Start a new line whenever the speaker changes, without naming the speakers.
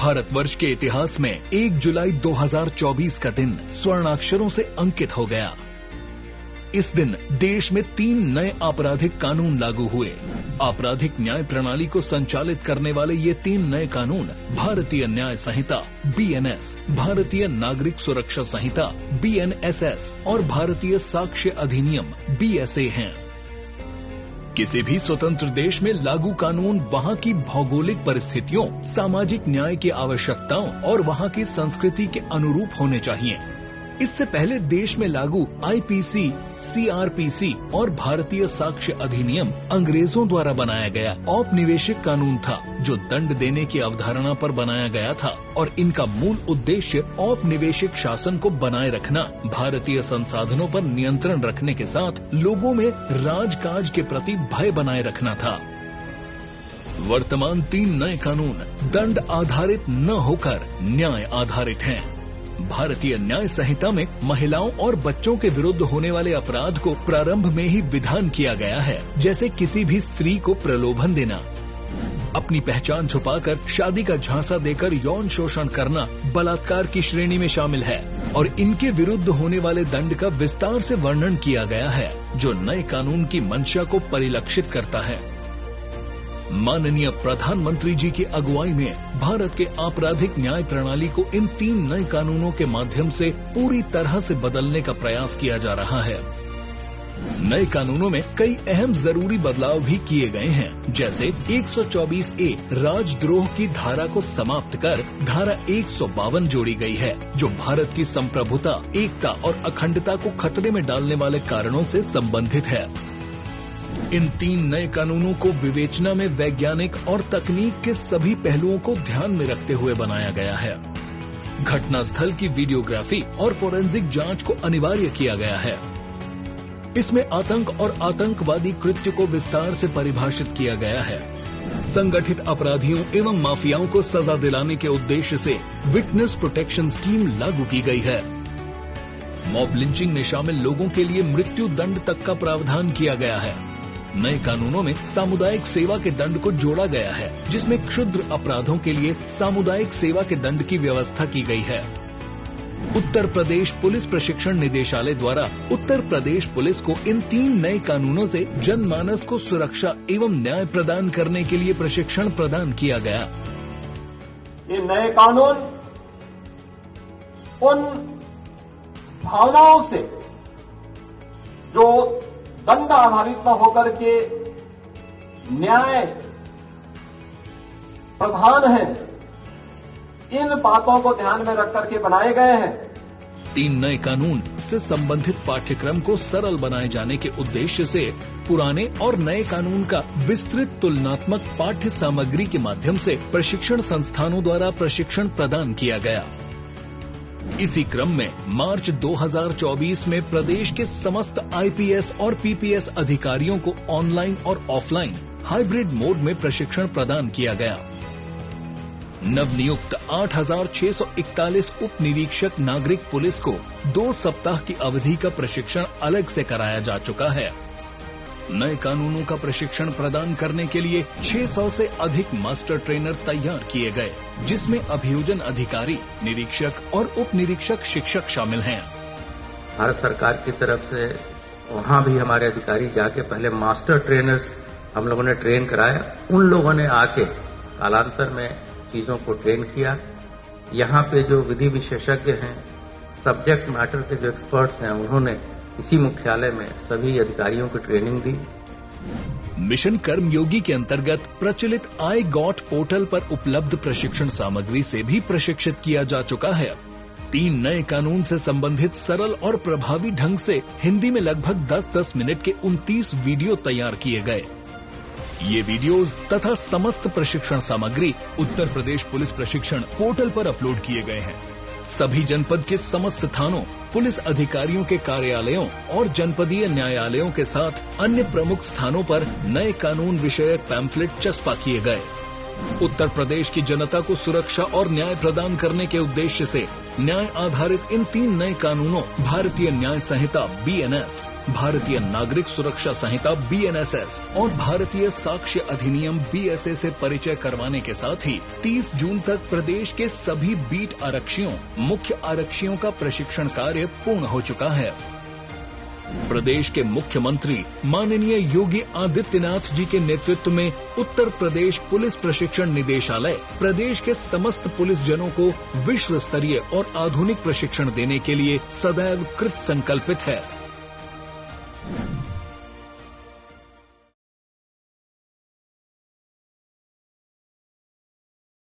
भारतवर्ष के इतिहास में 1 जुलाई 2024 का दिन स्वर्णाक्षरों से अंकित हो गया। इस दिन देश में 3 नए आपराधिक कानून लागू हुए। आपराधिक न्याय प्रणाली को संचालित करने वाले ये 3 नए कानून भारतीय न्याय संहिता BNS, भारतीय नागरिक सुरक्षा संहिता BNSS और भारतीय साक्ष्य अधिनियम BSA हैं। किसी भी स्वतंत्र देश में लागू कानून वहाँ की भौगोलिक परिस्थितियों, सामाजिक न्याय की आवश्यकताओं और वहाँ की संस्कृति के अनुरूप होने चाहिए। इससे पहले देश में लागू IPC, CRPC और भारतीय साक्ष्य अधिनियम अंग्रेजों द्वारा बनाया गया औपनिवेशिक कानून था, जो दंड देने की अवधारणा पर बनाया गया था और इनका मूल उद्देश्य औपनिवेशिक शासन को बनाए रखना, भारतीय संसाधनों पर नियंत्रण रखने के साथ लोगों में राजकाज के प्रति भय बनाए रखना था। वर्तमान 3 नए कानून दंड आधारित न होकर न्याय आधारित हैं। भारतीय न्याय संहिता में महिलाओं और बच्चों के विरुद्ध होने वाले अपराध को प्रारंभ में ही विधान किया गया है, जैसे किसी भी स्त्री को प्रलोभन देना, अपनी पहचान छुपाकर शादी का झांसा देकर यौन शोषण करना बलात्कार की श्रेणी में शामिल है और इनके विरुद्ध होने वाले दंड का विस्तार से वर्णन किया गया है, जो नए कानून की मंशा को परिलक्षित करता है। माननीय प्रधानमंत्री जी की अगुवाई में भारत के आपराधिक न्याय प्रणाली को इन 3 नए कानूनों के माध्यम से पूरी तरह से बदलने का प्रयास किया जा रहा है। नए कानूनों में कई अहम जरूरी बदलाव भी किए गए हैं, जैसे 124A राजद्रोह की धारा को समाप्त कर धारा 152 जोड़ी गई है, जो भारत की संप्रभुता, एकता और अखंडता को खतरे में डालने वाले कारणों से संबंधित है। इन 3 नए कानूनों को विवेचना में वैज्ञानिक और तकनीक के सभी पहलुओं को ध्यान में रखते हुए बनाया गया है। घटनास्थल की वीडियोग्राफी और फोरेंसिक जांच को अनिवार्य किया गया है। इसमें आतंक और आतंकवादी कृत्य को विस्तार से परिभाषित किया गया है। संगठित अपराधियों एवं माफियाओं को सजा दिलाने के उद्देश्य से विटनेस प्रोटेक्शन स्कीम लागू की गई है। मॉब लिंचिंग में शामिल लोगों के लिए मृत्यु दंड तक का प्रावधान किया गया है। नए कानूनों में सामुदायिक सेवा के दंड को जोड़ा गया है, जिसमें क्षुद्र अपराधों के लिए सामुदायिक सेवा के दंड की व्यवस्था की गई है। उत्तर प्रदेश पुलिस प्रशिक्षण निदेशालय द्वारा उत्तर प्रदेश पुलिस को इन 3 नए कानूनों से जनमानस को सुरक्षा एवं न्याय प्रदान करने के लिए प्रशिक्षण प्रदान किया गया।
ये नए कानून उन भावनाओं से जो दंड आधारित न होकर के न्याय प्रधान है, इन बातों को ध्यान में रख करके बनाए गए हैं।
3 नए कानून से संबंधित पाठ्यक्रम को सरल बनाए जाने के उद्देश्य से पुराने और नए कानून का विस्तृत तुलनात्मक पाठ्य सामग्री के माध्यम से प्रशिक्षण संस्थानों द्वारा प्रशिक्षण प्रदान किया गया। इसी क्रम में मार्च 2024 में प्रदेश के समस्त IPS और PPS अधिकारियों को ऑनलाइन और ऑफलाइन हाइब्रिड मोड में प्रशिक्षण प्रदान किया गया। नवनियुक्त 8,641 उप निरीक्षक नागरिक पुलिस को 2 सप्ताह की अवधि का प्रशिक्षण अलग से कराया जा चुका है। नए कानूनों का प्रशिक्षण प्रदान करने के लिए 600 से अधिक मास्टर ट्रेनर तैयार किए गए, जिसमें अभियोजन अधिकारी, निरीक्षक और उप निरीक्षक शिक्षक शामिल हैं।
भारत सरकार की तरफ से वहाँ भी हमारे अधिकारी जाके पहले मास्टर ट्रेनर्स हम लोगों ने ट्रेन कराया। उन लोगों ने आके कालांतर में चीजों को ट्रेन किया। यहाँ पे जो विधि विशेषज्ञ हैं, सब्जेक्ट मैटर के जो एक्सपर्ट्स हैं, उन्होंने इसी मुख्यालय में सभी अधिकारियों को ट्रेनिंग दी।
मिशन कर्मयोगी के अंतर्गत प्रचलित आई गॉट पोर्टल पर उपलब्ध प्रशिक्षण सामग्री से भी प्रशिक्षित किया जा चुका है। 3 नए कानून से संबंधित सरल और प्रभावी ढंग से हिंदी में लगभग 10-10 मिनट के 29 वीडियो तैयार किए गए। ये वीडियोस तथा समस्त प्रशिक्षण सामग्री उत्तर प्रदेश पुलिस प्रशिक्षण पोर्टल पर अपलोड किए गए हैं। सभी जनपद के समस्त थानों, पुलिस अधिकारियों के कार्यालयों और जनपदीय न्यायालयों के साथ अन्य प्रमुख स्थानों पर नए कानून विषयक पैम्फलेट चस्पा किए गए। उत्तर प्रदेश की जनता को सुरक्षा और न्याय प्रदान करने के उद्देश्य से न्याय आधारित इन 3 नए कानूनों भारतीय न्याय संहिता BNS, भारतीय नागरिक सुरक्षा संहिता BNSS और भारतीय साक्ष्य अधिनियम BSA से परिचय करवाने के साथ ही 30 जून तक प्रदेश के सभी बीट आरक्षियों, मुख्य आरक्षियों का प्रशिक्षण कार्य पूर्ण हो चुका है। प्रदेश के मुख्यमंत्री माननीय योगी आदित्यनाथ जी के नेतृत्व में उत्तर प्रदेश पुलिस प्रशिक्षण निदेशालय प्रदेश के समस्त पुलिस जनों को विश्व स्तरीय और आधुनिक प्रशिक्षण देने के लिए सदैव कृत संकल्पित है।